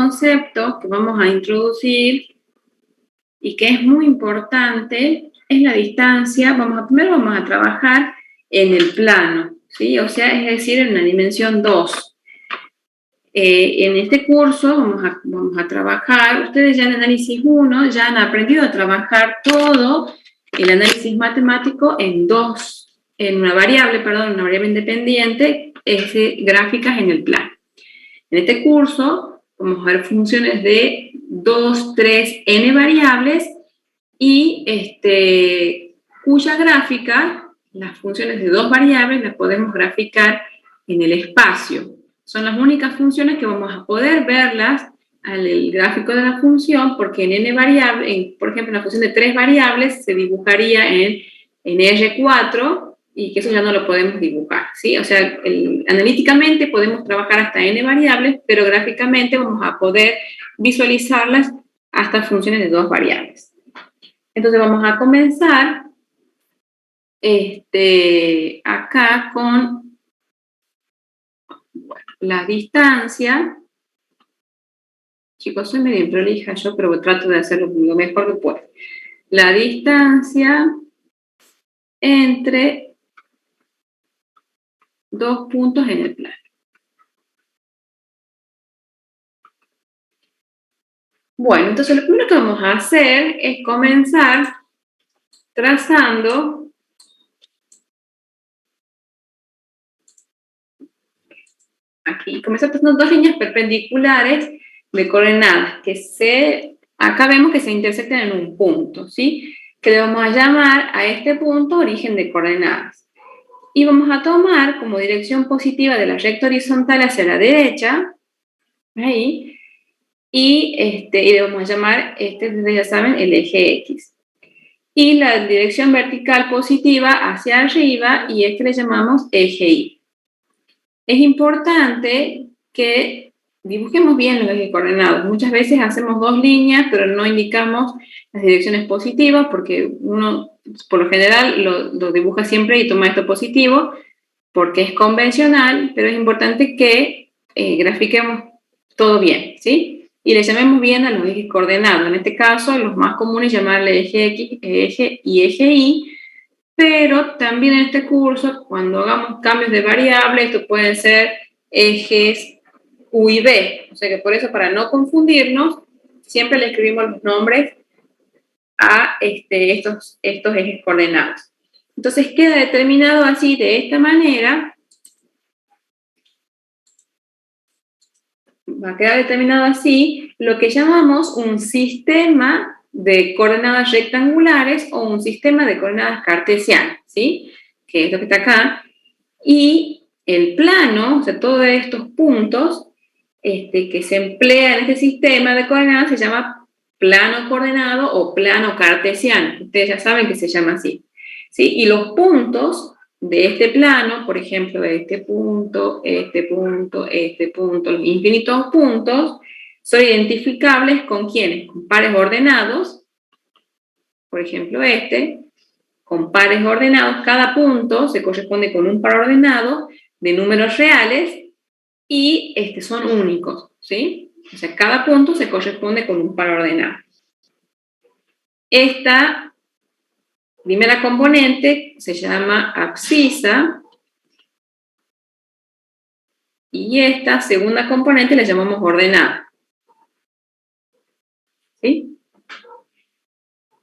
concepto que vamos a introducir y que es muy importante es la distancia. Primero vamos a trabajar en el plano, ¿sí? O sea, es decir, en la dimensión 2. En este curso vamos a trabajar, ustedes ya en análisis 1 ya han aprendido a trabajar todo el análisis matemático en una variable independiente, gráficas en el plano. En este curso vamos a ver funciones de 2, 3, n variables y cuya gráfica, las funciones de 2 variables las podemos graficar en el espacio. Son las únicas funciones que vamos a poder verlas al gráfico de la función, porque en n variables, por ejemplo, la función de 3 variables se dibujaría en R4 y que eso ya no lo podemos dibujar, ¿sí? O sea, analíticamente podemos trabajar hasta n variables, pero gráficamente vamos a poder visualizarlas hasta funciones de 2 variables. Entonces vamos a comenzar acá con la distancia. Chicos, soy medio improlija yo, pero trato de hacerlo lo mejor que puedo. La distancia entre dos puntos en el plano. Bueno, entonces lo primero que vamos a hacer es comenzar trazando aquí, comenzar trazando 2 líneas perpendiculares de coordenadas acá vemos que se intersectan en un punto, ¿sí? Que le vamos a llamar a este punto origen de coordenadas. Y vamos a tomar como dirección positiva de la recta horizontal hacia la derecha, ahí, y le vamos a llamar, ya saben, el eje X. Y la dirección vertical positiva hacia arriba, y le llamamos eje Y. Es importante que dibujemos bien los ejes coordenados. Muchas veces hacemos 2 líneas, pero no indicamos las direcciones positivas, porque uno, por lo general, lo dibuja siempre y toma esto positivo, porque es convencional, pero es importante que grafiquemos todo bien, ¿sí? Y le llamemos bien a los ejes coordenados. En este caso, los más comunes llamarle eje X, eje y eje Y, pero también en este curso, cuando hagamos cambios de variables, estos pueden ser ejes U y B. O sea que por eso, para no confundirnos, siempre le escribimos los nombres a estos ejes coordenados. Entonces queda determinado así, de esta manera. Va a quedar determinado así lo que llamamos un sistema de coordenadas rectangulares o un sistema de coordenadas cartesianas, ¿sí? Que es lo que está acá. Y el plano, o sea, todos estos puntos que se emplean en este sistema de coordenadas se llama plano coordenado o plano cartesiano. Ustedes ya saben que se llama así, ¿sí? Y los puntos de este plano, por ejemplo, este punto, los infinitos puntos, son identificables con ¿quiénes? Con pares ordenados, por ejemplo con pares ordenados, cada punto se corresponde con un par ordenado de números reales y son únicos, ¿sí? O sea, cada punto se corresponde con un par ordenado. Esta primera componente se llama abscisa y esta segunda componente la llamamos ordenada. ¿Sí?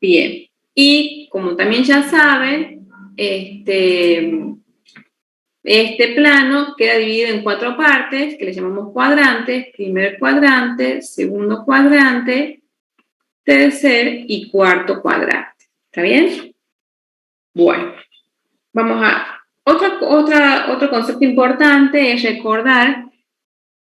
Bien. Y como también ya saben, este plano queda dividido en 4 partes que le llamamos cuadrantes: primer cuadrante, segundo cuadrante, tercer y cuarto cuadrante. ¿Está bien? Bueno, vamos a... Otro concepto importante es recordar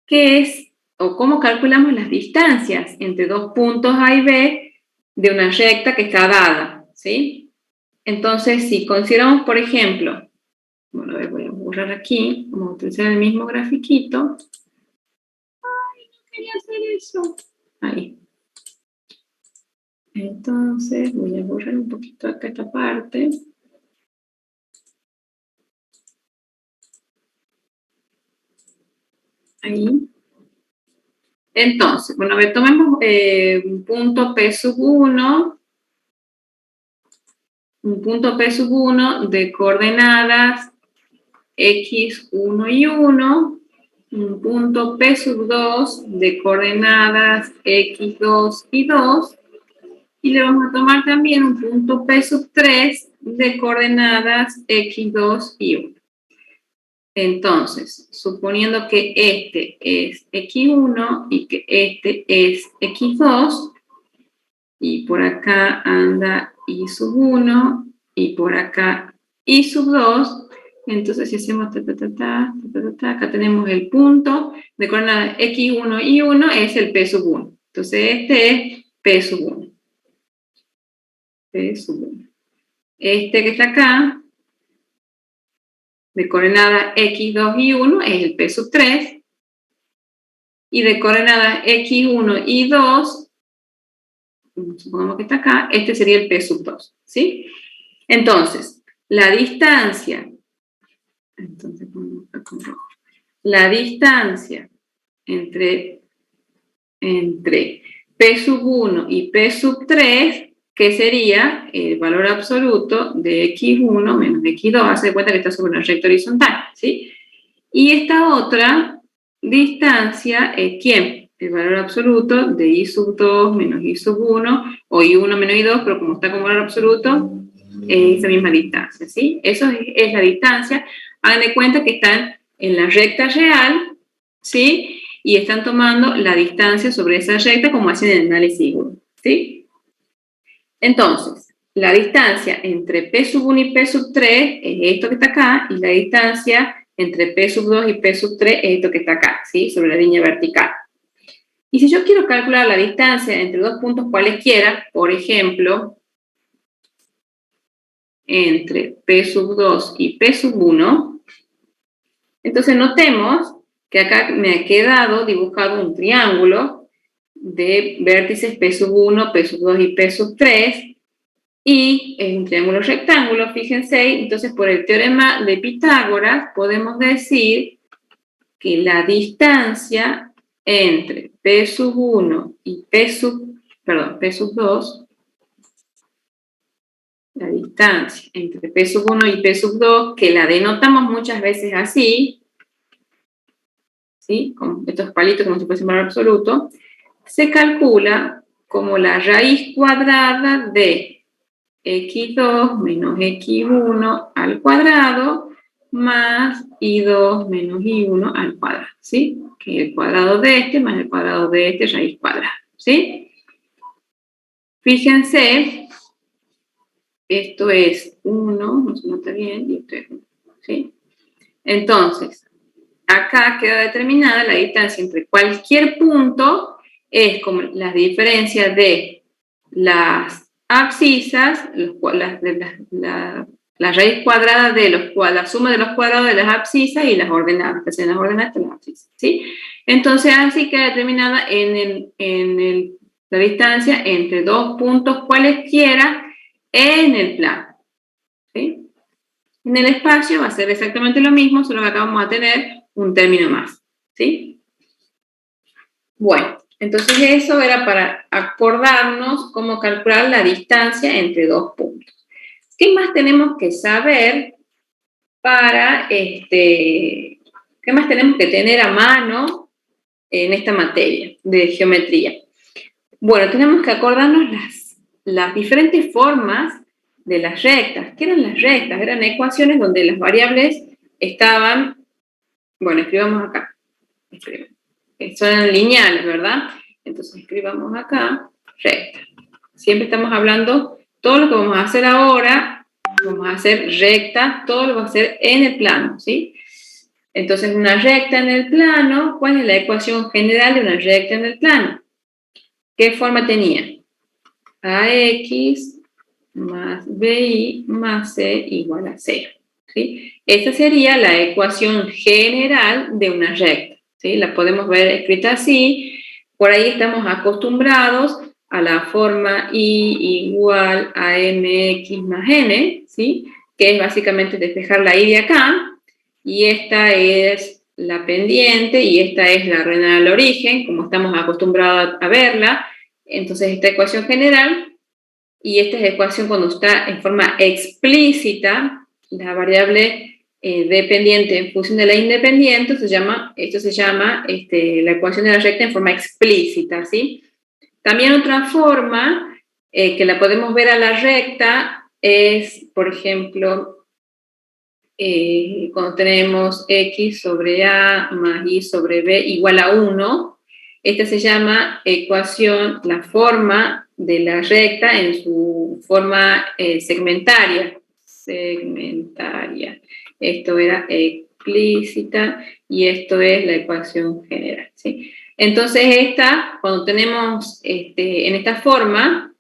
qué es o cómo calculamos las distancias entre 2 puntos A y B de una recta que está dada, ¿sí? Entonces, si consideramos, por ejemplo, bueno, voy a borrar aquí, vamos a utilizar el mismo grafiquito. ¡Ay, no quería hacer eso! Ahí. Entonces, voy a borrar un poquito acá esta parte. Ahí. Entonces, bueno, a ver, tomemos un punto P sub 1, de coordenadas x1 y 1, un punto P sub 2 de coordenadas x2 y 2, y le vamos a tomar también un punto P sub 3 de coordenadas x2 y 1. Entonces, suponiendo que este es x1 y que este es x2, y por acá anda y sub 1, y por acá y sub 2, entonces si hacemos acá tenemos el punto de coordenadas x1 y 1 es el p sub 1. Entonces este es p sub 1. P sub 1. Este que está acá, de coordenadas x2 y 1, es el p sub 3. Y de coordenadas x1 y 2, supongamos que está acá, este sería el p sub 2, ¿sí? Entonces, la distancia, entre p sub 1 y p sub 3, que sería el valor absoluto de x1 menos x2, hace de cuenta que está sobre una recta horizontal, ¿sí? Y esta otra distancia es ¿quién? El valor absoluto de i sub 2 menos i sub 1, o i1 menos i2, pero como está como valor absoluto, es esa misma distancia, ¿sí? Eso es la distancia. Hagan de cuenta que están en la recta real, ¿sí? Y están tomando la distancia sobre esa recta como hacen en el análisis 1, ¿sí? Entonces, la distancia entre P sub 1 y P sub 3 es esto que está acá, y la distancia entre P sub 2 y P sub 3 es esto que está acá, ¿sí? Sobre la línea vertical. Y si yo quiero calcular la distancia entre dos puntos cualesquiera, por ejemplo, entre P sub 2 y P sub 1, entonces notemos que acá me ha quedado dibujado un triángulo de vértices P sub 1, P sub 2 y P sub 3, y es un triángulo rectángulo, fíjense. Entonces, por el teorema de Pitágoras, podemos decir que la distancia entre P sub 1 y P sub 2, la distancia entre P sub 1 y P sub 2, que la denotamos muchas veces así, ¿sí? Con estos palitos como si fuese un valor absoluto, se calcula como la raíz cuadrada de x2 menos x1 al cuadrado más i2 menos i1 al cuadrado, ¿sí? Que el cuadrado de este más el cuadrado de este raíz cuadrada, ¿sí? Fíjense, esto es 1, no se nota bien, y esto es 1, ¿sí? Entonces, acá queda determinada la distancia entre cualquier punto, es como la diferencia de las abscisas, la raíz cuadrada de la suma de los cuadrados de las abscisas y las ordenadas, que sean las ordenadas de las abscisas, ¿sí? Entonces, así queda determinada la distancia entre dos puntos cualesquiera en el plano, ¿sí? En el espacio va a ser exactamente lo mismo, solo que acá vamos a tener un término más, ¿sí? Bueno, entonces eso era para acordarnos cómo calcular la distancia entre dos puntos. ¿Qué más tenemos que saber qué más tenemos que tener a mano en esta materia de geometría? Bueno, tenemos que acordarnos las diferentes formas de las rectas. ¿Qué eran las rectas? Eran ecuaciones donde las variables estaban, bueno, escribamos acá, son lineales, ¿verdad? Entonces escribamos acá, recta. Siempre estamos hablando, todo lo que vamos a hacer ahora, vamos a hacer recta, todo lo vamos a hacer en el plano, ¿sí? Entonces, una recta en el plano, ¿cuál es la ecuación general de una recta en el plano? ¿Qué forma tenía? AX más BI más C igual a 0, ¿sí? Esta sería la ecuación general de una recta, ¿sí? La podemos ver escrita así. Por ahí estamos acostumbrados a la forma I igual a MX más N, ¿sí? Que es básicamente despejar la I de acá, y esta es la pendiente y esta es la ordenada al origen, como estamos acostumbrados a verla. Entonces esta ecuación general, y esta es la ecuación cuando está en forma explícita, la variable dependiente en función de la independiente, esto se llama la ecuación de la recta en forma explícita, ¿sí? También otra forma que la podemos ver a la recta es, por ejemplo, cuando tenemos x sobre a más y sobre b igual a 1, esta se llama ecuación, la forma de la recta en su forma segmentaria. Esto era explícita y esto es la ecuación general, ¿sí? Entonces cuando tenemos en esta forma,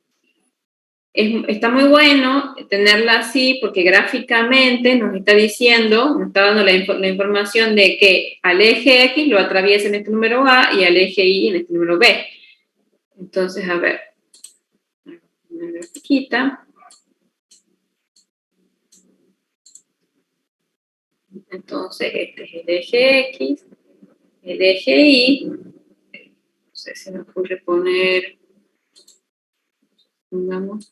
está muy bueno tenerla así porque gráficamente nos está diciendo, nos está dando la información de que al eje X lo atraviesa en este número A y al eje Y en este número B. Entonces, a ver, una grafiquita. Entonces, este es el eje X, el eje Y. No sé si me ocurre poner, pongamos,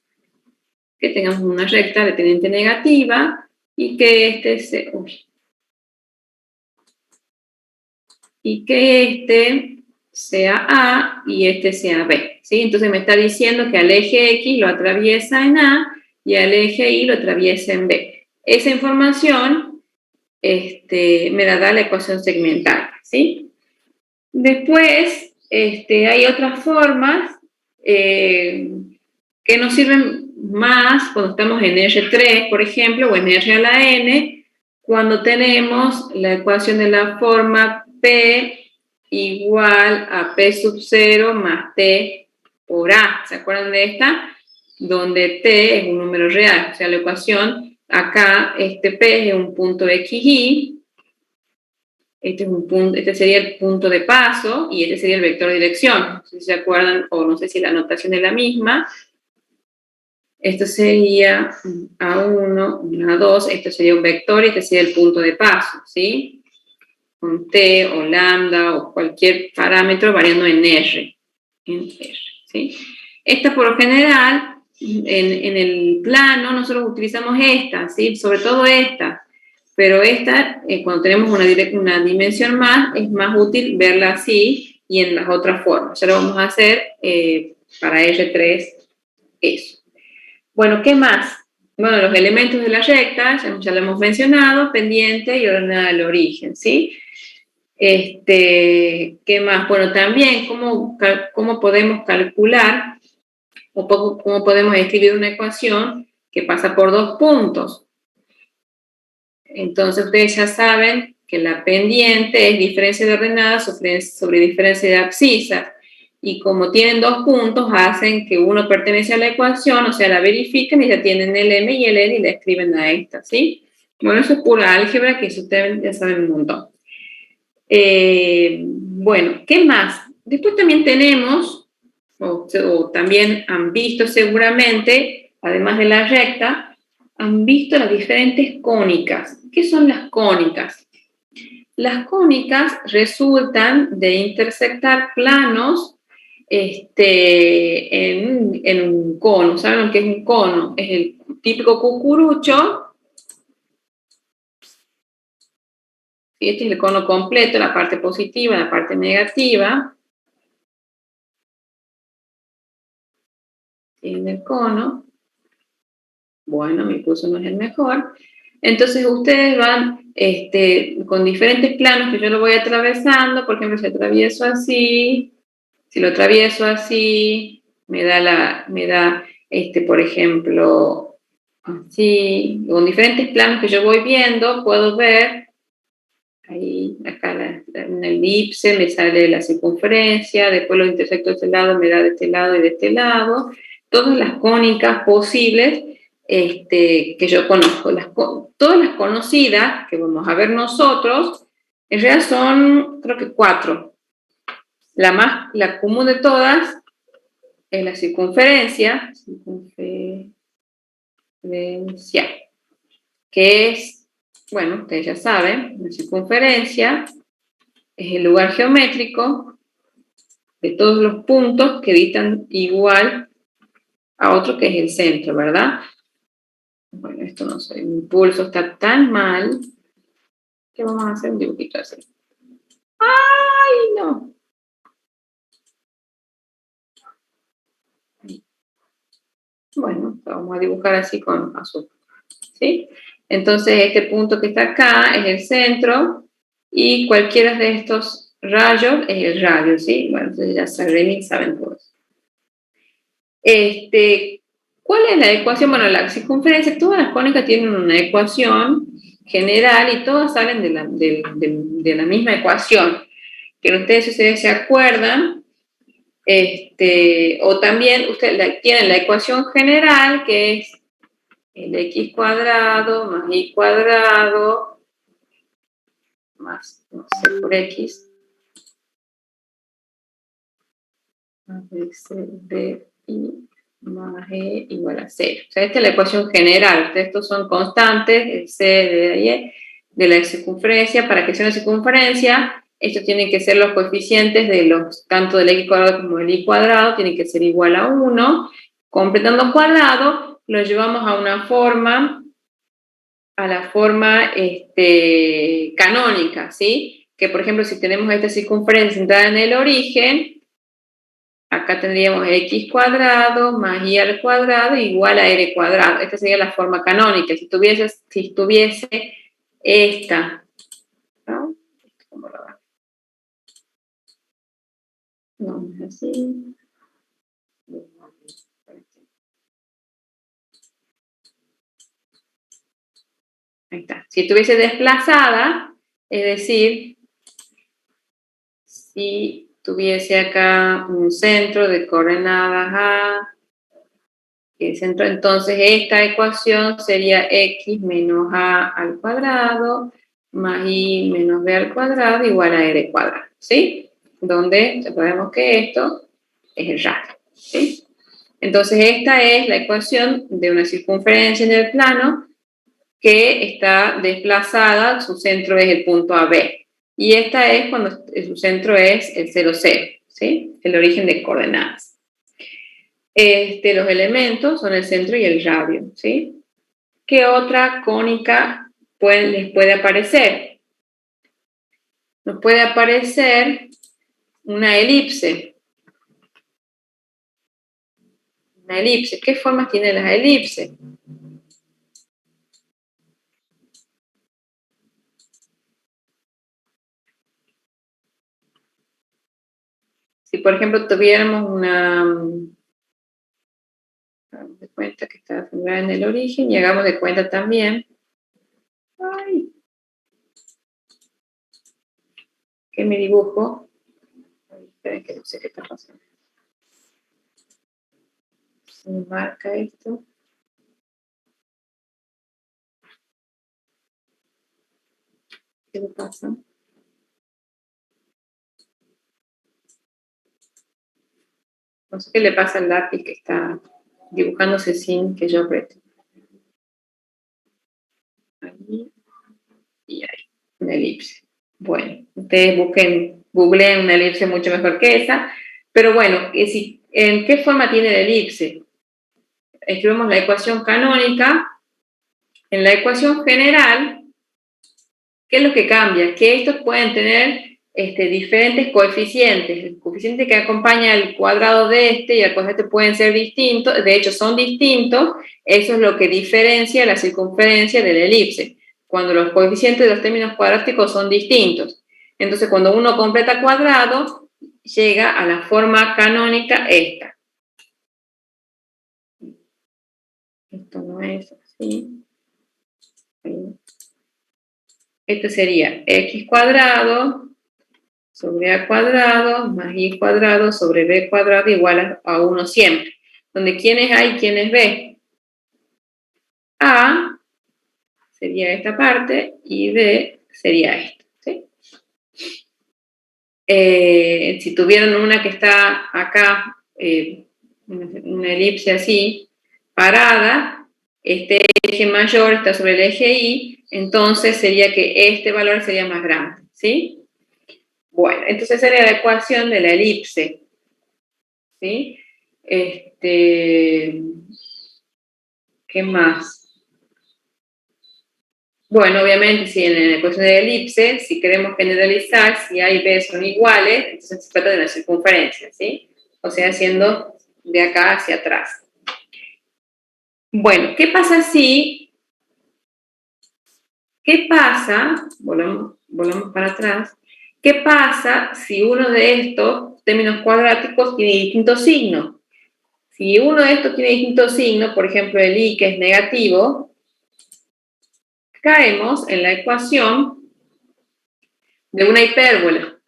que tengamos una recta de pendiente negativa y que sea A y este sea B, ¿sí? Entonces me está diciendo que al eje X lo atraviesa en A y al eje Y lo atraviesa en B. Esa información me la da la ecuación segmental, ¿sí? Después hay otras formas que nos sirven más cuando estamos en R3, por ejemplo, o en R a la N, cuando tenemos la ecuación de la forma P igual a P sub 0 más T por A. ¿Se acuerdan de esta? Donde T es un número real. O sea, la ecuación, acá, P es un punto XY, este sería el punto de paso y este sería el vector de dirección. No sé si se acuerdan, o no sé si la notación es la misma. Esto sería A1, A2, esto sería un vector y este sería el punto de paso, ¿sí? Con T o lambda o cualquier parámetro variando en R, ¿sí? Esta por lo general, en el plano nosotros utilizamos esta, ¿sí? Sobre todo esta, pero esta, cuando tenemos una dimensión más, es más útil verla así y en las otras formas. Ya lo vamos a hacer para R3 eso. Bueno, ¿qué más? Bueno, los elementos de la recta, ya lo hemos mencionado, pendiente y ordenada al origen, ¿sí? ¿Qué más? Bueno, también cómo podemos calcular o cómo podemos escribir una ecuación que pasa por dos puntos. Entonces, ustedes ya saben que la pendiente es diferencia de ordenada sobre diferencia de abscisa. Y como tienen dos puntos, hacen que uno pertenece a la ecuación, o sea, la verifican y ya tienen el m y el n y la escriben a esta, ¿sí? Bueno, eso es pura álgebra, que eso ustedes ya saben un montón. Bueno, ¿qué más? Después también tenemos, o también han visto seguramente, además de la recta, han visto las diferentes cónicas. ¿Qué son las cónicas? Las cónicas resultan de intersectar planos en un cono. ¿Saben lo que es un cono? Es el típico cucurucho. Este es el cono completo, la parte positiva, la parte negativa. En el cono. Bueno, mi pulso no es el mejor. Entonces ustedes van con diferentes planos que yo lo voy atravesando. Por ejemplo, si atravieso así, si lo atravieso así, me da, por ejemplo, así. Con diferentes planos que yo voy viendo, puedo ver, ahí, acá una elipse, me sale la circunferencia, después lo intersecto de este lado, me da de este lado y de este lado. Todas las cónicas posibles que yo conozco. Todas las conocidas que vamos a ver nosotros, en realidad son, creo que 4. La común de todas es la circunferencia, que es, bueno, ustedes ya saben, la circunferencia es el lugar geométrico de todos los puntos que distan igual a otro que es el centro, ¿verdad? Bueno, esto no sé, mi pulso está tan mal que vamos a hacer un dibujito así. ¡Ay, no! Bueno, vamos a dibujar así con azul, ¿sí? Entonces, este punto que está acá es el centro y cualquiera de estos rayos es el radio, ¿sí? Bueno, entonces ya saben todos. ¿Cuál es la ecuación? Bueno, la circunferencia, todas las cónicas tienen una ecuación general y todas salen de la misma ecuación. Que ustedes se acuerdan, o también ustedes tienen la ecuación general, que es el x cuadrado más y cuadrado más, no sé, por x, más b y más e igual a 0. O sea, esta es la ecuación general. Estos son constantes, el c de y de la circunferencia. Para que sea una circunferencia, estos tienen que ser los coeficientes de tanto del x cuadrado como del y cuadrado, tienen que ser igual a 1. Completando cuadrado, lo llevamos a una forma, canónica, ¿sí? Que, por ejemplo, si tenemos esta circunferencia centrada en el origen, acá tendríamos x cuadrado más y al cuadrado igual a r cuadrado. Esta sería la forma canónica. Si tuviese esta, ¿no? ¿Cómo lo hago? No, es así. Ahí está. Si estuviese desplazada, es decir, si tuviese acá un centro de coordenadas A, el centro, entonces esta ecuación sería x menos a al cuadrado más y menos b al cuadrado igual a r cuadrado, ¿sí? Donde sabemos que esto es el radio, ¿sí? Entonces esta es la ecuación de una circunferencia en el plano que está desplazada, su centro es el punto AB. Y esta es cuando su centro es el 0, 0, ¿sí? El origen de coordenadas. Los elementos son el centro y el radio, ¿sí? ¿Qué otra cónica les puede aparecer? Nos puede aparecer una elipse. Una elipse. ¿Qué formas tienen las elipses? Si, por ejemplo, tuviéramos hagamos de cuenta que está centrada en el origen y hagamos de cuenta también. Ay, que me dibujo. Ay, esperen que no sé qué está pasando. Se me marca esto. ¿Qué le pasa? No sé qué le pasa al lápiz que está dibujándose sin que yo apriete. Ahí y ahí, una elipse. Bueno, ustedes googleen una elipse mucho mejor que esa, pero bueno, ¿en qué forma tiene la elipse? Escribimos la ecuación canónica. En la ecuación general, ¿qué es lo que cambia? Que estos pueden tener diferentes coeficientes. El coeficiente que acompaña al cuadrado de este y al cuadrado de este pueden ser distintos, de hecho son distintos, eso es lo que diferencia la circunferencia de la elipse, cuando los coeficientes de los términos cuadráticos son distintos. Entonces, cuando uno completa cuadrado, llega a la forma canónica esta. Esto no es así. Esto sería x cuadrado sobre a cuadrado más y cuadrado sobre b cuadrado igual a 1 siempre. Donde quién es a y quién es b. A sería esta parte y b sería esta. ¿Sí? Si tuvieran una que está acá, una elipse así, parada, este eje mayor está sobre el eje y, entonces sería que este valor sería más grande. ¿Sí? Bueno, entonces sería la ecuación de la elipse, ¿sí? ¿Qué más? Bueno, obviamente, si en la ecuación de elipse, si queremos generalizar, si A y B son iguales, entonces se trata de la circunferencia, ¿sí? O sea, haciendo de acá hacia atrás. Bueno, ¿qué pasa si... ¿Qué pasa? Volvamos para atrás. ¿Qué pasa si uno de estos términos cuadráticos tiene distintos signos? Si uno de estos tiene distintos signos, por ejemplo, el I que es negativo, caemos en la ecuación de una hipérbola.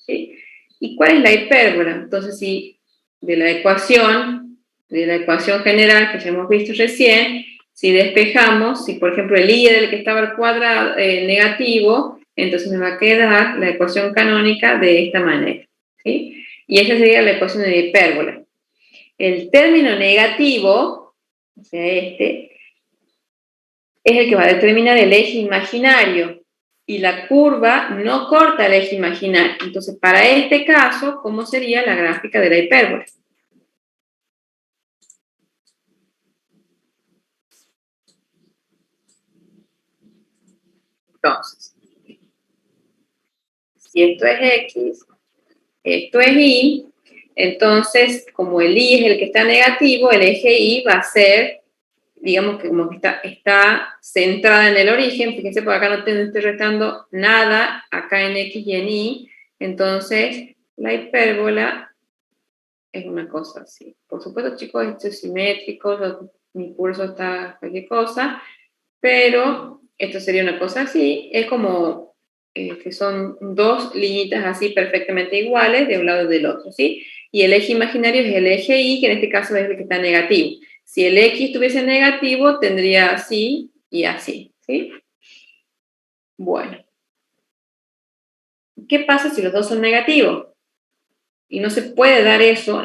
¿Sí? ¿Y cuál es la hipérbola? Entonces, si de la ecuación general que ya hemos visto recién, si despejamos, si por ejemplo el I del que estaba al cuadrado negativo, entonces me va a quedar la ecuación canónica de esta manera, ¿sí? Y esa sería la ecuación de la hipérbola. El término negativo, o sea, es el que va a determinar el eje imaginario, y la curva no corta el eje imaginario. Entonces, para este caso, ¿cómo sería la gráfica de la hipérbola? Entonces, si esto es X, esto es Y, entonces, como el Y es el que está negativo, el eje Y va a ser, digamos que como que está centrada en el origen. Fíjense, por acá no estoy restando nada, acá en X y en Y. Entonces, la hipérbola es una cosa así. Por supuesto, chicos, esto es simétrico, mi curso está cualquier cosa, pero esto sería una cosa así. Es como que son dos líneas así perfectamente iguales de un lado y del otro, ¿sí? Y el eje imaginario es el eje Y, que en este caso es el que está negativo. Si el X estuviese negativo, tendría así y así, ¿sí? Bueno. ¿Qué pasa si los dos son negativos? Y no se puede dar eso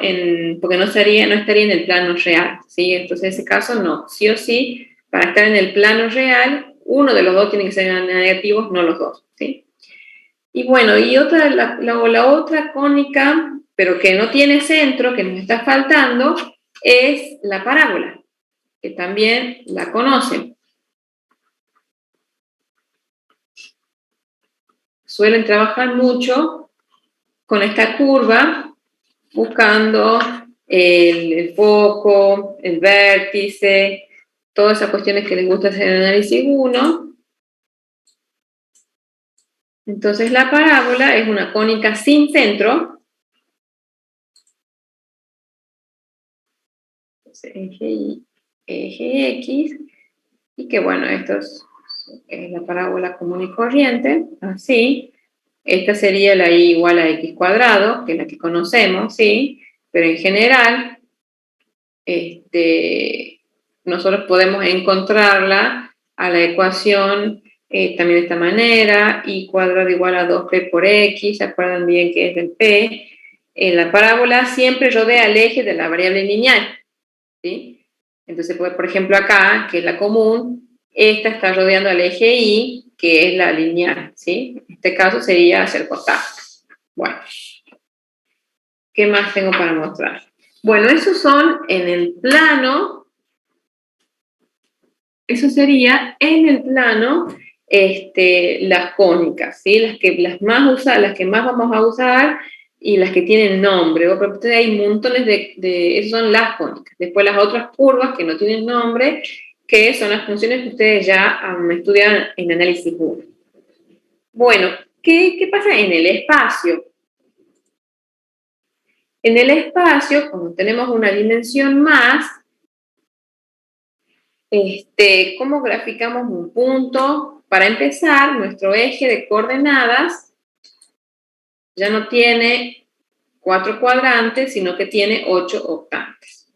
porque no estaría en el plano real, ¿sí? Entonces, en ese caso, no. Sí o sí, para estar en el plano real, uno de los dos tiene que ser negativos, no los dos, ¿sí? Y bueno, y la otra cónica, pero que no tiene centro, que nos está faltando, es la parábola, que también la conocen. Suelen trabajar mucho con esta curva, buscando el foco, el vértice, todas esas cuestiones que les gusta hacer en análisis 1. Entonces la parábola es una cónica sin centro. Entonces, eje Y, eje X, y que bueno, esto es la parábola común y corriente, así. Esta sería la Y igual a X cuadrado, que es la que conocemos, ¿sí? Pero en general, nosotros podemos encontrarla a la ecuación también de esta manera, Y cuadrado igual a 2P por X, ¿se acuerdan bien que es del P? La parábola siempre rodea el eje de la variable lineal, ¿sí? Entonces, por ejemplo, acá, que es la común, esta está rodeando al eje Y, que es la lineal, ¿sí? En este caso sería hacia el costado. Bueno, ¿qué más tengo para mostrar? Bueno, esos son en el plano. Eso sería en el plano las cónicas, ¿sí? Las que más vamos a usar y las que tienen nombre. Hay montones esas son las cónicas. Después las otras curvas que no tienen nombre, que son las funciones que ustedes ya estudian en análisis 1. Bueno, ¿qué pasa en el espacio? En el espacio, como tenemos una dimensión más, ¿cómo graficamos un punto? Para empezar, nuestro eje de coordenadas ya no tiene 4 cuadrantes, sino que tiene 8 octantes.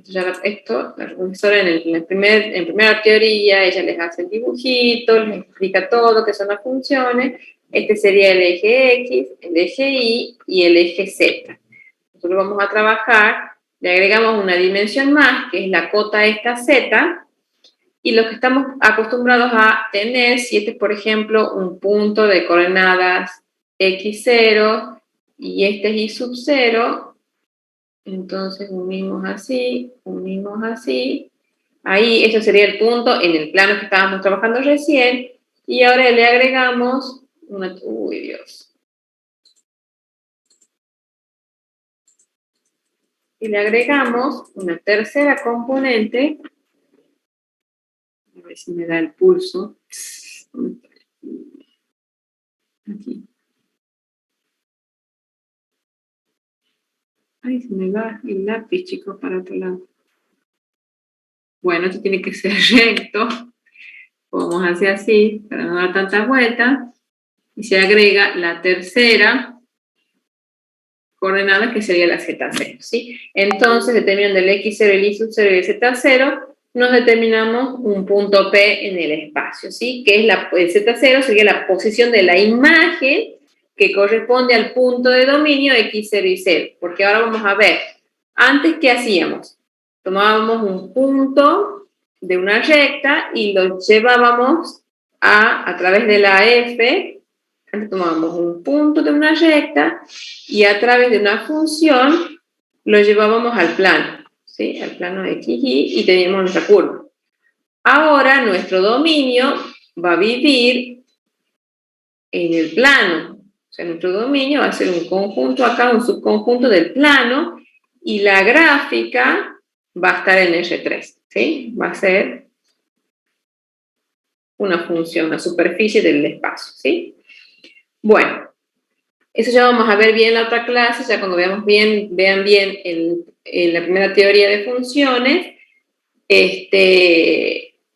La profesora en primera teoría, ella les hace el dibujito, les explica todo, qué son las funciones. Este sería el eje X, el eje Y y el eje Z. Nosotros vamos a trabajar, le agregamos una dimensión más, que es la cota esta Z, y los que estamos acostumbrados a tener, si este es, por ejemplo, un punto de coordenadas x0 y este es y sub 0, entonces unimos así, ahí eso sería el punto en el plano que estábamos trabajando recién, y ahora le agregamos una... Uy, Dios. Y le agregamos una tercera componente. A ver si me da el pulso. Aquí. Ay, se me va el lápiz, chicos, para otro lado. Bueno, esto tiene que ser recto. Podemos hacer así, para no dar tantas vueltas. Y se agrega la tercera coordenada, que sería la z0, ¿sí? Entonces, determinando el x0, el y sub 0 y el z0, nos determinamos un punto P en el espacio, ¿sí? Que es el z0 sería la posición de la imagen que corresponde al punto de dominio x0 y 0. Porque ahora vamos a ver, antes, ¿qué hacíamos? Tomábamos un punto de una recta y lo llevábamos a través de la F. Antes tomábamos un punto de una recta y a través de una función lo llevábamos al plano, ¿sí? Al plano XY, y teníamos nuestra curva. Ahora nuestro dominio va a vivir en el plano. O sea, nuestro dominio va a ser un conjunto acá, un subconjunto del plano, y la gráfica va a estar en R3, ¿sí? Va a ser una función, una superficie del espacio, ¿sí? Bueno, eso ya vamos a ver bien en la otra clase, ya cuando vean bien la primera teoría de funciones,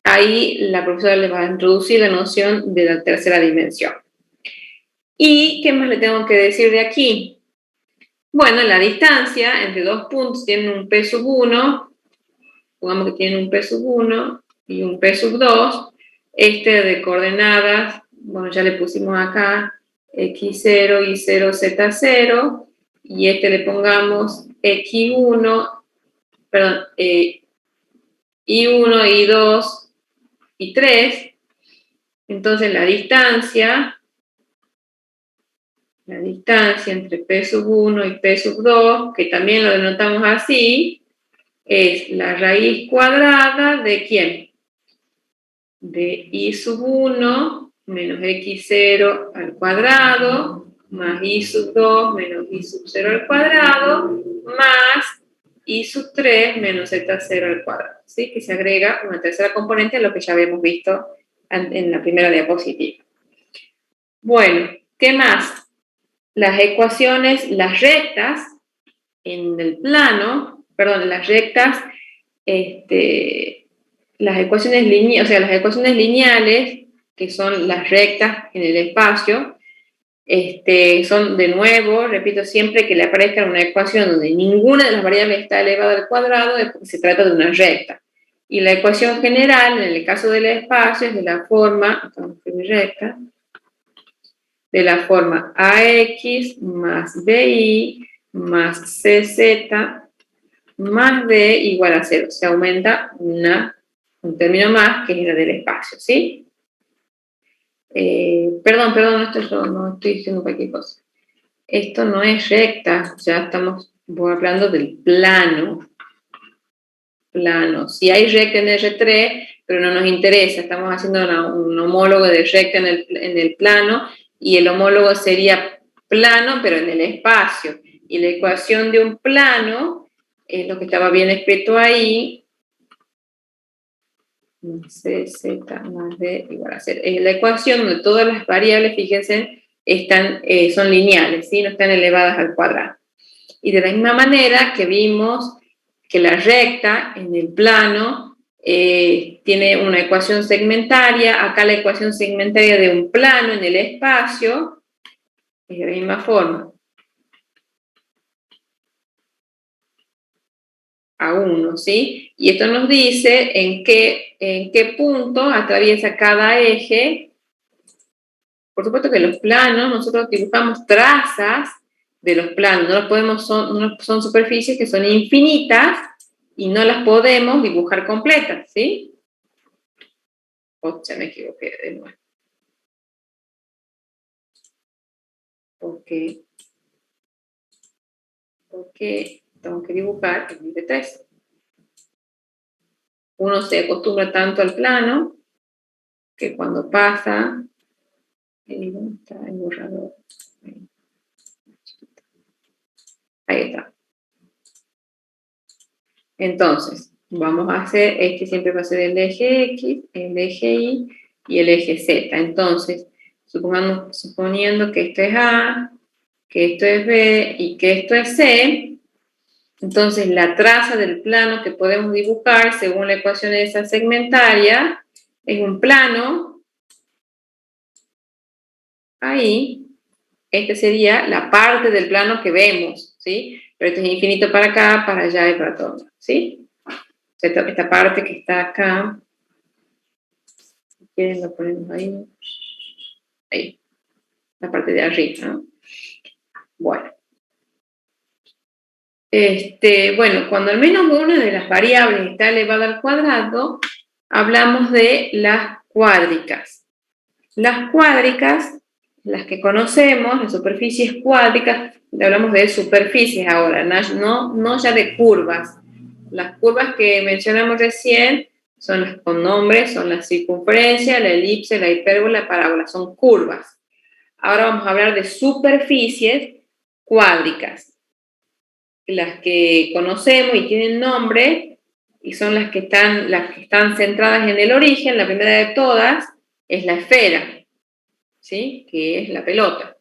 ahí la profesora les va a introducir la noción de la tercera dimensión. ¿Y qué más le tengo que decir de aquí? Bueno, la distancia entre dos puntos tienen un P sub 1, pongamos que tienen un P sub 1 y un P sub 2, de coordenadas, bueno, ya le pusimos acá, x0, y0, z0, y le pongamos x1, perdón, y1, y2, y 3. Entonces la distancia entre P sub 1 y P sub 2, que también lo denotamos así, es la raíz cuadrada de ¿quién? De y sub 1 menos x0 al cuadrado, más y sub 2 menos y sub 0 al cuadrado, más y sub 3 menos z0 al cuadrado, ¿sí? Que se agrega una tercera componente a lo que ya habíamos visto en la primera diapositiva. Bueno, ¿qué más? Las ecuaciones, las rectas en el plano, perdón, las rectas, las ecuaciones lineales, o sea, las ecuaciones lineales, que son las rectas en el espacio, son, de nuevo, repito, siempre que le aparezca una ecuación donde ninguna de las variables está elevada al cuadrado, es porque se trata de una recta. Y la ecuación general, en el caso del espacio, es de la forma, recta, de la forma AX más BY más CZ más D igual a 0. Se aumenta un término más, que es la del espacio, ¿sí? Perdón, esto no estoy diciendo cualquier cosa. Esto no es recta, ya estamos hablando del plano. Si hay recta en R3, pero no nos interesa, estamos haciendo un homólogo de recta en el plano, y el homólogo sería plano, pero en el espacio. Y la ecuación de un plano es lo que estaba bien escrito ahí, CZ más D igual a 0. Es la ecuación donde todas las variables, fíjense, son lineales, ¿sí? No están elevadas al cuadrado. Y de la misma manera que vimos que la recta en el plano tiene una ecuación segmentaria, acá la ecuación segmentaria de un plano en el espacio es de la misma forma. A1, ¿sí? Y esto nos dice en qué punto atraviesa cada eje. Por supuesto que los planos, nosotros dibujamos trazas de los planos, son superficies que son infinitas y no las podemos dibujar completas, ¿sí? Ya me equivoqué de nuevo. Porque tengo que dibujar el nivel 3. Uno se acostumbra tanto al plano que cuando pasa, ¿dónde está el borrador? Ahí está. Entonces, vamos a hacer, este siempre va a ser el eje X, el eje Y y el eje Z. Entonces, suponiendo que esto es A, que esto es B y que esto es C, entonces la traza del plano que podemos dibujar según la ecuación de esa segmentaria es un plano, ahí, esta sería la parte del plano que vemos, ¿sí? Pero esto es infinito para acá, para allá y para todo, ¿sí? Esta parte que está acá, si quieren lo ponemos ahí, ahí, la parte de arriba, ¿no? Bueno. Bueno, cuando al menos una de las variables está elevada al cuadrado, hablamos de las cuádricas. Las cuádricas, las que conocemos, las superficies cuádricas, hablamos de superficies ahora, no ya de curvas. Las curvas que mencionamos recién son las con nombres, son la circunferencia, la elipse, la hipérbola, la parábola, son curvas. Ahora vamos a hablar de superficies cuádricas. Las que conocemos y tienen nombre, y son las que están centradas en el origen, la primera de todas es la esfera, ¿sí? Que es la pelota.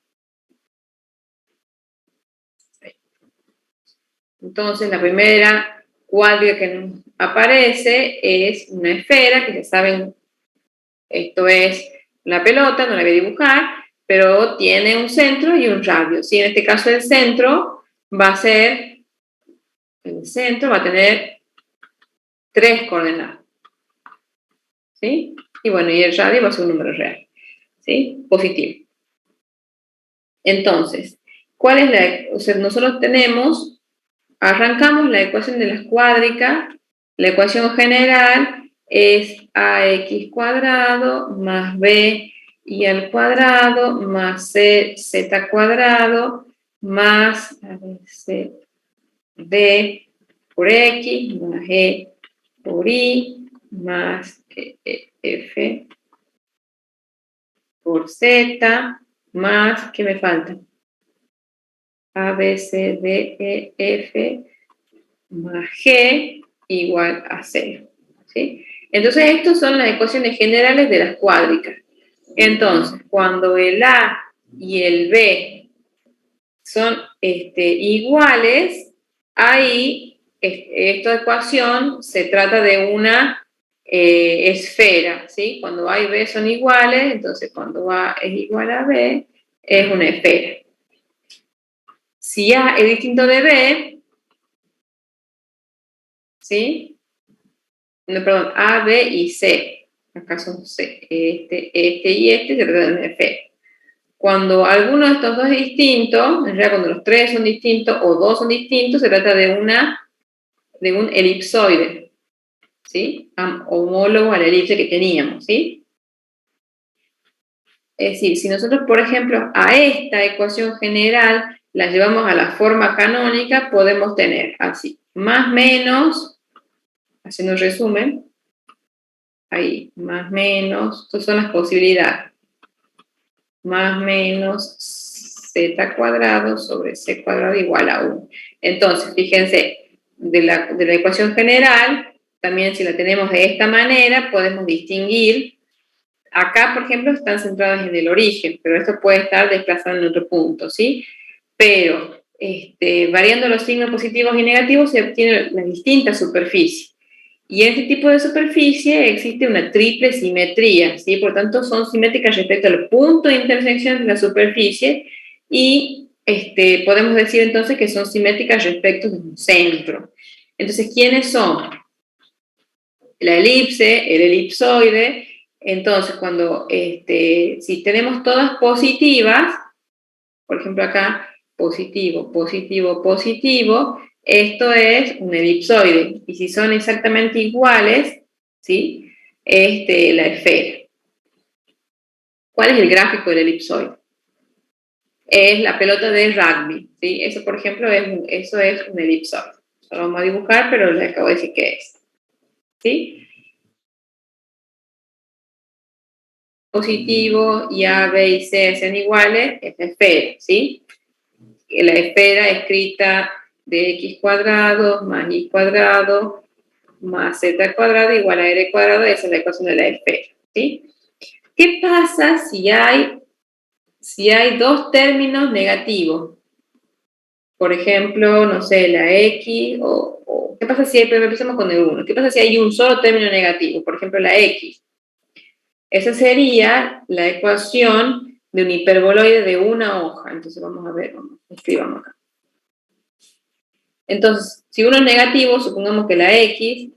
Entonces, la primera cuádrica que nos aparece es una esfera, que ya saben, esto es la pelota, no la voy a dibujar, pero tiene un centro y un radio, ¿sí? En este caso el centro va a tener 3 coordenadas, ¿sí? Y bueno, y el radio va a ser un número real, ¿sí? Positivo. Entonces, ¿cuál es nosotros arrancamos la ecuación de las cuádricas, la ecuación general es ax cuadrado más b y al cuadrado más z cuadrado más c d por x más e por y más f por z más, ¿qué me falta? A, B, C, D, E, F más G igual a 0. ¿Sí? Entonces, estas son las ecuaciones generales de las cuádricas. Entonces, cuando el A y el B son iguales, ahí esta ecuación se trata de una esfera, ¿sí? Cuando A y B son iguales, entonces cuando A es igual a B, es una esfera. Si A es distinto de B, ¿sí? No, perdón, A, B y C. Acá son C. Este y este se trata de una esfera. Cuando alguno de estos dos es distinto, en realidad cuando los tres son distintos o dos son distintos, se trata de un elipsoide, ¿sí? Homólogo a la elipse que teníamos, ¿sí? Es decir, si nosotros, por ejemplo, a esta ecuación general la llevamos a la forma canónica, podemos tener así, más menos, haciendo un resumen, ahí, más menos, estas son las posibilidades, más menos z cuadrado sobre c cuadrado igual a 1. Entonces, fíjense, de la ecuación general, también si la tenemos de esta manera, podemos distinguir. Acá, por ejemplo, están centradas en el origen, pero esto puede estar desplazado en otro punto, ¿sí? Pero variando los signos positivos y negativos se obtiene la distinta superficie. Y en este tipo de superficie existe una triple simetría, ¿sí? Por tanto, son simétricas respecto al punto de intersección de la superficie y podemos decir entonces que son simétricas respecto de un centro. Entonces, ¿quiénes son? La elipse, el elipsoide. Entonces, si tenemos todas positivas, por ejemplo acá, positivo, positivo, positivo, esto es un elipsoide. Y si son exactamente iguales, ¿sí? la esfera. ¿Cuál es el gráfico del elipsoide? Es la pelota de rugby, ¿sí? Eso, por ejemplo, eso es un elipsoide. Lo vamos a dibujar, pero les acabo de decir qué es, ¿sí? Positivo y A, B y C sean iguales, es la esfera, ¿sí? La esfera escrita de x cuadrado más y cuadrado más z cuadrado igual a r cuadrado, esa es la ecuación de la esfera, ¿sí? ¿Qué pasa si hay dos términos negativos? Por ejemplo, no sé, la x, o ¿qué pasa si hay, pero empecemos con el 1, ¿qué pasa si hay un solo término negativo? Por ejemplo, la x. Esa sería la ecuación de un hiperboloide de una hoja. Entonces vamos a ver, escribamos acá. Entonces, si uno es negativo, supongamos que la x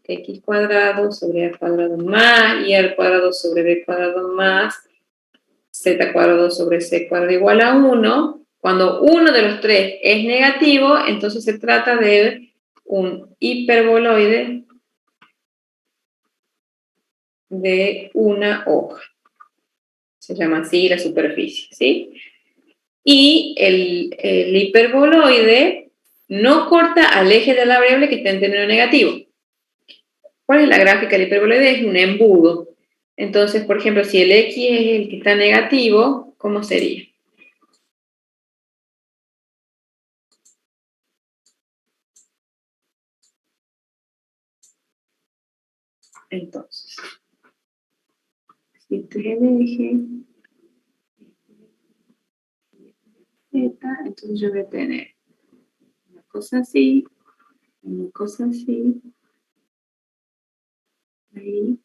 cuadrado sobre a cuadrado más, y al cuadrado sobre b cuadrado más, z cuadrado sobre c cuadrado igual a 1. Cuando uno de los tres es negativo, entonces se trata de un hiperboloide de una hoja. Se llama así la superficie, ¿sí? Y el hiperboloide no corta al eje de la variable que está en término negativo. ¿Cuál es la gráfica del hiperboloide? Es un embudo. Entonces, por ejemplo, si el x es el que está negativo, ¿cómo sería? Entonces, si este es el eje, Z, entonces yo voy a tener una cosa así, ahí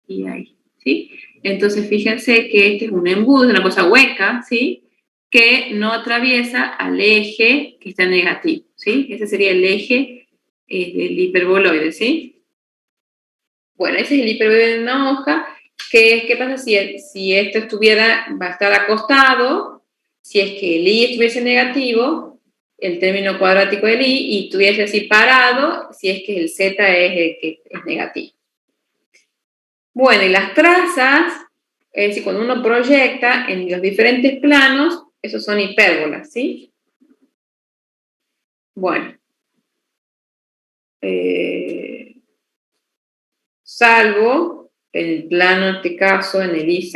y ahí, ¿sí? Entonces fíjense que este es un embudo, es una cosa hueca, ¿sí? Que no atraviesa al eje que está negativo, ¿sí? Ese sería el eje del hiperboloide, ¿sí? Bueno, ese es el hiperboloide de una hoja. ¿Qué pasa si esto va a estar acostado? Si es que el i estuviese negativo, el término cuadrático del i, y estuviese así parado, si es que el z es el que es negativo. Bueno, y las trazas, es decir, cuando uno proyecta en los diferentes planos, esos son hipérbolas, ¿sí? Bueno, salvo el plano, en este caso, en el IZ,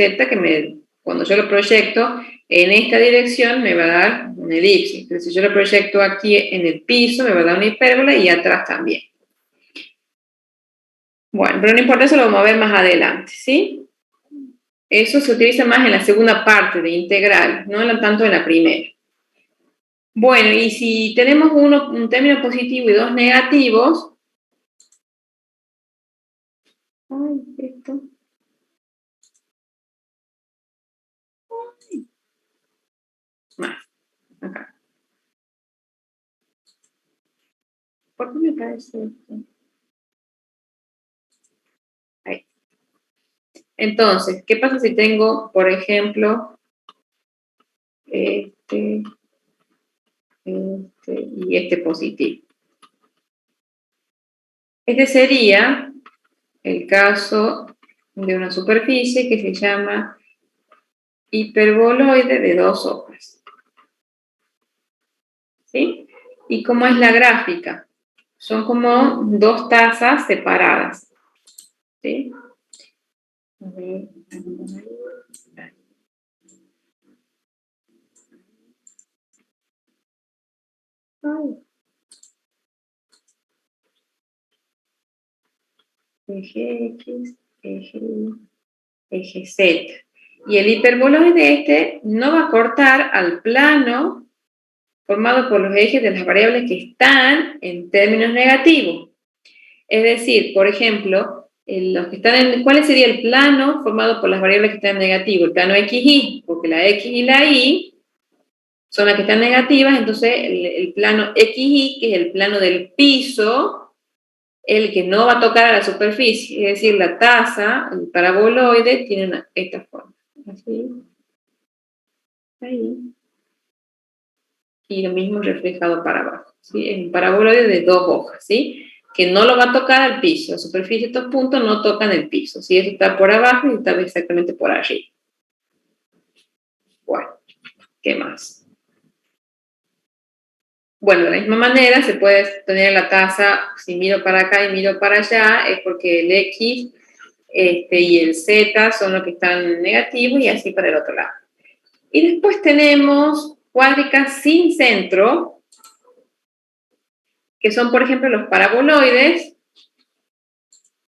cuando yo lo proyecto en esta dirección me va a dar una elipse. Entonces, si yo lo proyecto aquí en el piso, me va a dar una hipérbola y atrás también. Bueno, pero no importa, eso lo vamos a ver más adelante, ¿sí? Eso se utiliza más en la segunda parte de integral, no tanto en la primera. Bueno, y si tenemos un término positivo y dos negativos, ay, esto, más, acá. ¿Por qué me parece esto? Ahí. Entonces, ¿qué pasa si tengo, por ejemplo, este y este positivo? Este sería el caso de una superficie que se llama hiperboloide de dos hojas. ¿Sí? ¿Y cómo es la gráfica? Son como dos tazas separadas. ¿Sí? A ver, ay, eje X, eje Y, eje Z. Y el hiperboloide este no va a cortar al plano formado por los ejes de las variables que están en términos negativos. Es decir, por ejemplo, los que están ¿cuál sería el plano formado por las variables que están en negativo? El plano XY, porque la X y la Y son las que están negativas, entonces el plano XY, que es el plano del piso, el que no va a tocar a la superficie, es decir, la taza, el paraboloide, tiene esta forma. Así, ahí. Y lo mismo reflejado para abajo, ¿sí? Es un paraboloide de dos hojas, ¿sí? que no lo va a tocar al piso. La superficie de estos puntos no tocan el piso. ¿Sí? Eso está por abajo y está exactamente por arriba. Bueno, ¿qué más? Bueno, de la misma manera se puede tener la tasa, si miro para acá y miro para allá, es porque el X y el Z son los que están negativos y así para el otro lado. Y después tenemos cuádricas sin centro, que son, por ejemplo, los paraboloides.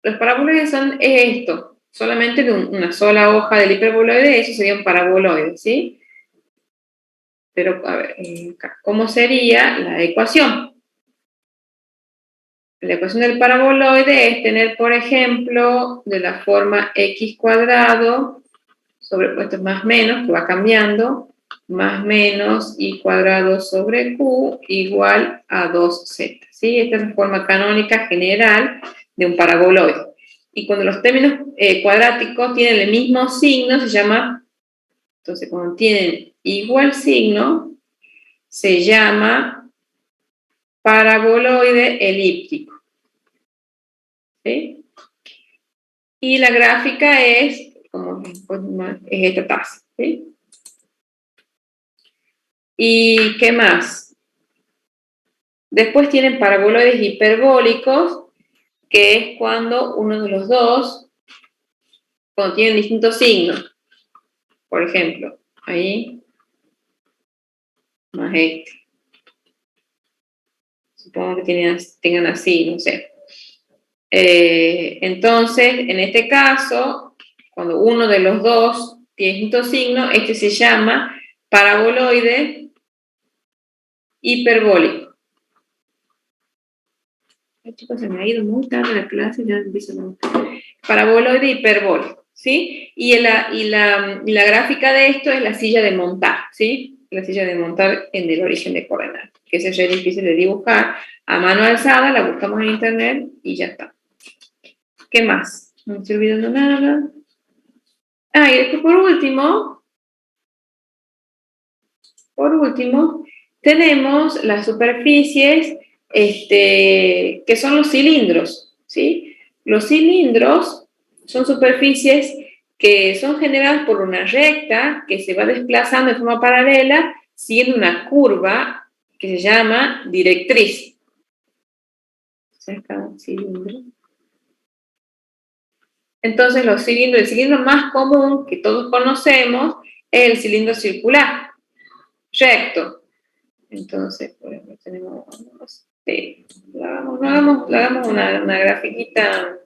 Los paraboloides son esto, solamente de una sola hoja del hiperboloide, eso sería un paraboloide, ¿sí? Pero, a ver, ¿cómo sería la ecuación? La ecuación del paraboloide es tener, por ejemplo, de la forma x cuadrado sobrepuesto más menos, que va cambiando, más menos y cuadrado sobre q igual a 2z. ¿Sí? Esta es la forma canónica general de un paraboloide. Y cuando los términos cuadráticos tienen el mismo signo, se llama, entonces cuando tienen igual signo, se llama paraboloide elíptico. ¿Sí? Y la gráfica es, como es esta tasa. ¿Sí? ¿Y qué más? Después tienen paraboloides hiperbólicos, que es cuando uno de los dos, cuando tienen distintos signos. Por ejemplo, ahí, más este. Supongo que tengan así, no sé. Entonces, en este caso, cuando uno de los dos tiene distintos signos, este se llama paraboloide hiperbólico. Ay, chicos, se me ha ido muy tarde la clase, ya empiezo a... Paraboloide hiperbólico, ¿sí? Y la gráfica de esto es la silla de montar, ¿sí? La silla de montar en el origen de coordenadas, que esa ya es difícil de dibujar a mano alzada, la buscamos en internet y ya está. ¿Qué más? No me estoy olvidando nada. Ah, y después por último, tenemos las superficies que son los cilindros, ¿sí? Los cilindros son superficies que son generadas por una recta que se va desplazando de forma paralela siguiendo una curva que se llama directriz. Cerca un cilindro. Entonces, el cilindro más común que todos conocemos es el cilindro circular, recto. Entonces, por ejemplo, tenemos, hagamos una grafiquita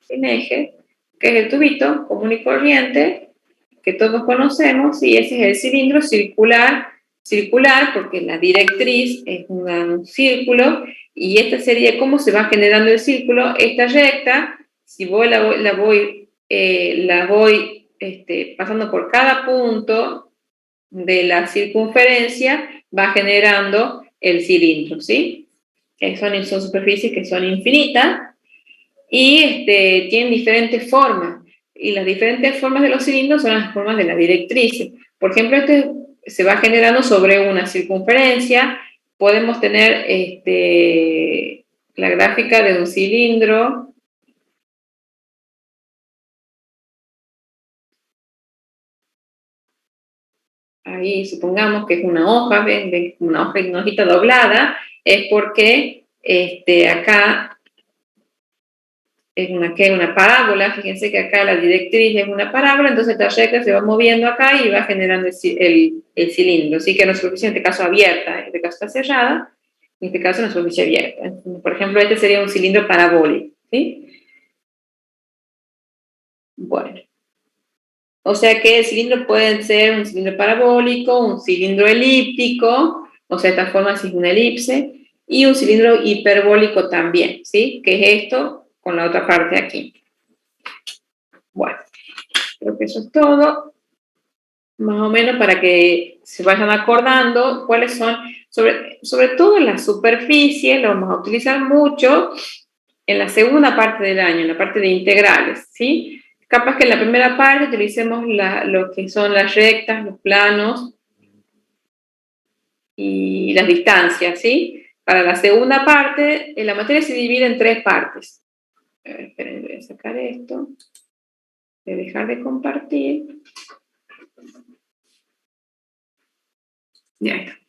sin eje, que es el tubito común y corriente, que todos conocemos, y ese es el cilindro circular porque la directriz es un círculo, y esta sería cómo se va generando el círculo, esta recta, si la voy pasando por cada punto de la circunferencia, va generando el cilindro, ¿sí? Son superficies que son infinitas y tienen diferentes formas. Y las diferentes formas de los cilindros son las formas de la directriz. Por ejemplo, se va generando sobre una circunferencia. Podemos tener la gráfica de un cilindro. Ahí supongamos que es una hoja, ven una hojita doblada, es porque acá es una parábola, fíjense que acá la directriz es una parábola, entonces esta recta se va moviendo acá y va generando el cilindro, así que una superficie en este caso abierta, en este caso está cerrada, en este caso una superficie abierta. Por ejemplo, este sería un cilindro parabólico, ¿sí? Bueno. O sea que el cilindro puede ser un cilindro parabólico, un cilindro elíptico, o sea, esta forma es una elipse, y un cilindro hiperbólico también, ¿sí? Que es esto con la otra parte aquí. Bueno, creo que eso es todo, más o menos para que se vayan acordando cuáles son, sobre todo en la superficie, lo vamos a utilizar mucho en la segunda parte del año, en la parte de integrales, ¿sí? Capaz que en la primera parte utilicemos lo que son las rectas, los planos y las distancias, ¿sí? para la segunda parte, la materia se divide en 3 partes. A ver, esperen, voy a sacar esto. Voy a dejar de compartir. Ya está.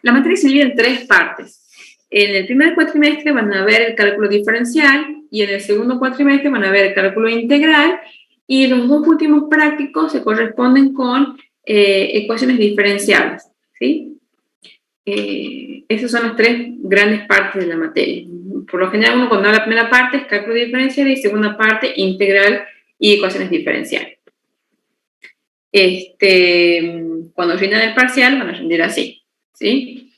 La materia se divide en 3 partes. En el primer cuatrimestre van a ver el cálculo diferencial y en el segundo cuatrimestre van a ver el cálculo integral y los 2 últimos prácticos se corresponden con ecuaciones diferenciables, ¿sí? Esas son las 3 grandes partes de la materia. Por lo general, uno cuando habla la primera parte es cálculo diferencial y segunda parte integral y ecuaciones diferenciales. Cuando rindan el parcial van a rendir así, ¿sí?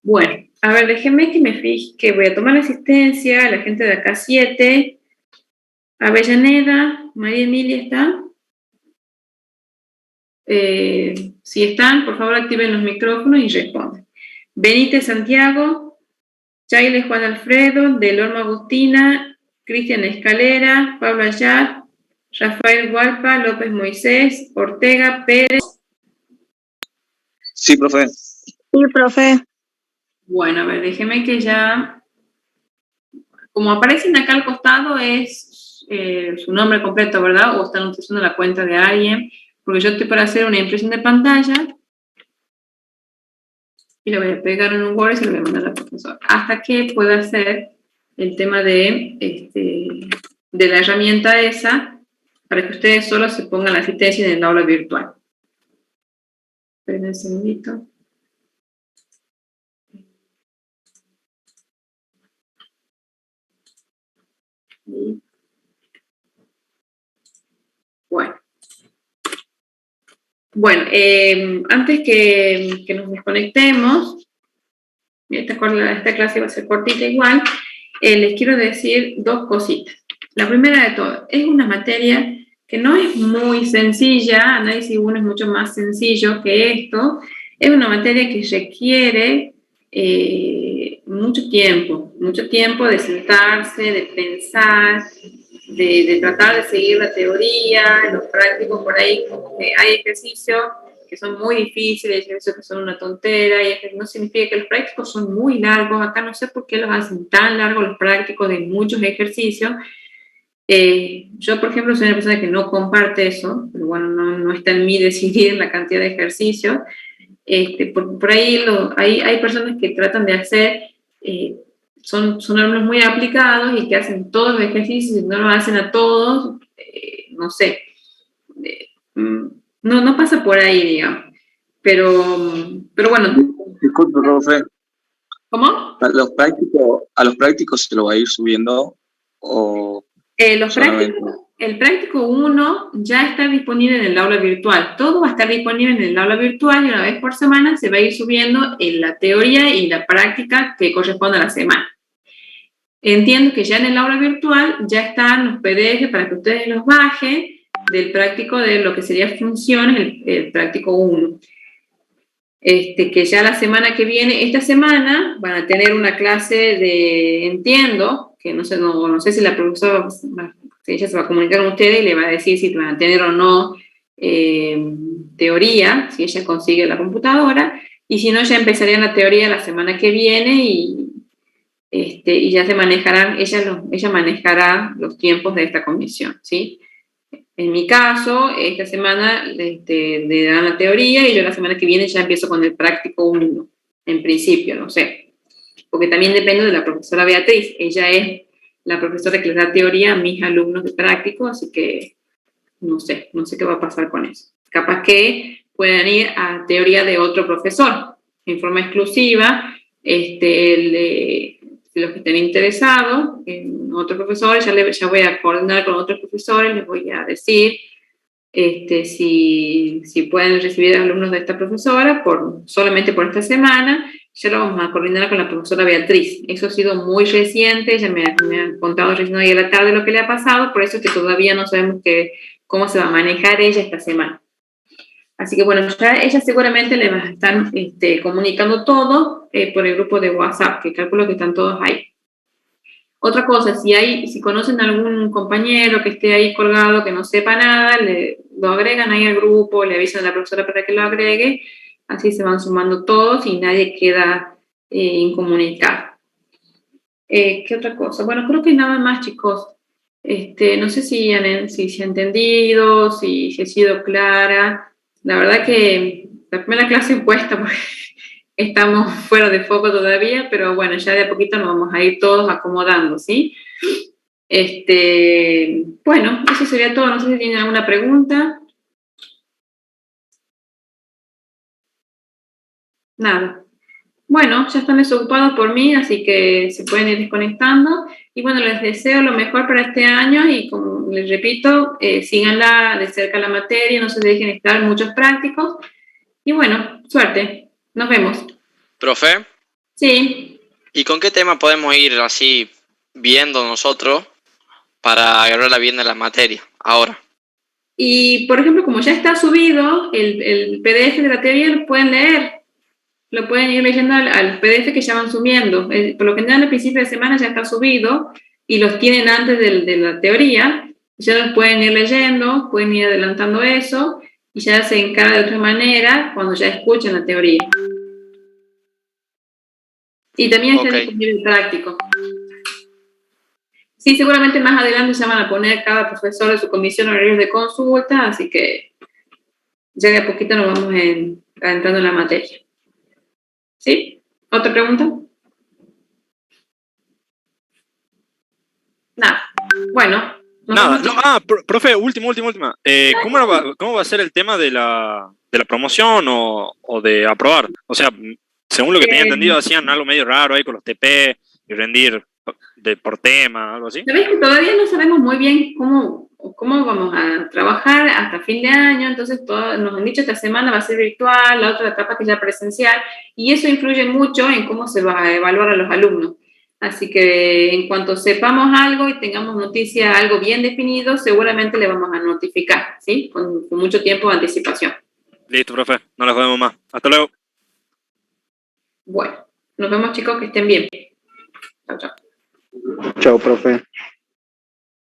Bueno, a ver, déjenme que me fije, que voy a tomar la asistencia, la gente de acá 7, Avellaneda, María Emilia, ¿está? Si están, por favor activen los micrófonos y responden. Benítez Santiago, Chaile Juan Alfredo, Delorma Agustina, Cristian Escalera, Pablo Ayat, Rafael Hualpa, López Moisés, Ortega, Pérez. Sí, profe. Sí, profe. Bueno, a ver, déjeme que ya, como aparecen acá al costado es su nombre completo, ¿verdad? O están utilizando la cuenta de alguien, porque yo estoy para hacer una impresión de pantalla y lo voy a pegar en un Word y se lo voy a mandar al profesor, hasta que pueda hacer el tema de la herramienta esa, para que ustedes solo se pongan la asistencia en el aula virtual. Esperen un segundito. Bueno, antes que nos desconectemos, esta clase va a ser cortita igual, les quiero decir 2 cositas. La primera de todo, es una materia que no es muy sencilla, análisis 1 es mucho más sencillo que esto, es una materia que requiere mucho tiempo de sentarse, de pensar, de tratar de seguir la teoría, los prácticos por ahí, hay ejercicios que son muy difíciles, hay ejercicios que son una tontera, y no significa que los prácticos son muy largos, acá no sé por qué los hacen tan largos los prácticos de muchos ejercicios. Yo, por ejemplo, soy una persona que no comparte eso, pero bueno, no está en mí decidir la cantidad de ejercicios. Por ahí hay personas que tratan de hacer, son alumnos muy aplicados y que hacen todos los ejercicios y no lo hacen a todos, no sé, no pasa por ahí, digamos, pero bueno. Disculpe, profe. ¿Cómo? ¿A los prácticos se lo va a ir subiendo o...? El práctico 1 ya está disponible en el aula virtual. Todo va a estar disponible en el aula virtual y una vez por semana se va a ir subiendo en la teoría y la práctica que corresponde a la semana. Entiendo que ya en el aula virtual ya están los PDF para que ustedes los bajen del práctico de lo que sería funciones, el práctico 1. Que ya la semana que viene, esta semana, van a tener una clase de, entiendo, que no sé si la profesora, ella se va a comunicar con ustedes y le va a decir si van a tener o no teoría, si ella consigue la computadora, y si no, ya empezarían la teoría la semana que viene y ya se manejarán, ella manejará los tiempos de esta comisión, ¿sí? En mi caso, esta semana le dan la teoría y yo la semana que viene ya empiezo con el práctico 1, en principio, no sé. Porque también depende de la profesora Beatriz. Ella es la profesora que les da teoría a mis alumnos de práctico, así que no sé qué va a pasar con eso. Capaz que puedan ir a teoría de otro profesor en forma exclusiva, los que estén interesados en otro profesor, ya voy a coordinar con otros profesores, les voy a decir si pueden recibir alumnos de esta profesora solamente por esta semana. Ya lo vamos a coordinar con la profesora Beatriz. Eso ha sido muy reciente, ella me ha contado recién hoy a la tarde lo que le ha pasado, por eso es que todavía no sabemos cómo se va a manejar ella esta semana. Así que bueno, ya ella seguramente le va a estar comunicando todo por el grupo de WhatsApp, que calculo que están todos ahí. Otra cosa, si conocen a algún compañero que esté ahí colgado, que no sepa nada, lo agregan ahí al grupo, le avisan a la profesora para que lo agregue, así se van sumando todos y nadie queda incomunicado. ¿Qué otra cosa? Bueno, creo que nada más, chicos. No sé si se ha entendido, si he sido clara. La verdad que la primera clase cuesta porque estamos fuera de foco todavía, pero bueno, ya de a poquito nos vamos a ir todos acomodando, ¿sí? Bueno, eso sería todo. No sé si tienen alguna pregunta. Nada. Bueno, ya están desocupados por mí, así que se pueden ir desconectando. Y bueno, les deseo lo mejor para este año y como les repito, síganla de cerca la materia, no se dejen estar muchos prácticos. Y bueno, suerte. Nos vemos. Profe, Sí. ¿y con qué tema podemos ir así viendo nosotros para agarrarla bien de la materia ahora? Y por ejemplo, como ya está subido el PDF de la teoría, lo pueden leer. Lo pueden ir leyendo al PDF que ya van subiendo. Por lo general, al principio de semana ya está subido y los tienen antes de la teoría. Ya los pueden ir leyendo, pueden ir adelantando eso y ya se encara de otra manera cuando ya escuchan la teoría. Y también está disponible el práctico. Sí, seguramente más adelante ya van a poner cada profesor de su comisión horarios de consulta, así que ya de a poquito nos vamos adentrando en la materia. ¿Sí? ¿Otra pregunta? Nada. Bueno. Nada, no, profe, última. ¿Cómo va a ser el tema de la promoción o de aprobar? O sea, según lo que tenía entendido, hacían algo medio raro ahí con los TP y rendir por tema, algo así. Sabéis que todavía no sabemos muy bien cómo vamos a trabajar hasta fin de año, entonces nos han dicho esta semana va a ser virtual, la otra etapa que ya presencial, y eso influye mucho en cómo se va a evaluar a los alumnos. Así que en cuanto sepamos algo y tengamos noticia, algo bien definido, seguramente le vamos a notificar, ¿sí? Con mucho tiempo de anticipación. Listo, profe, no les jodemos más. Hasta luego. Bueno, nos vemos, chicos, que estén bien. Chao, chao. Chao, profe.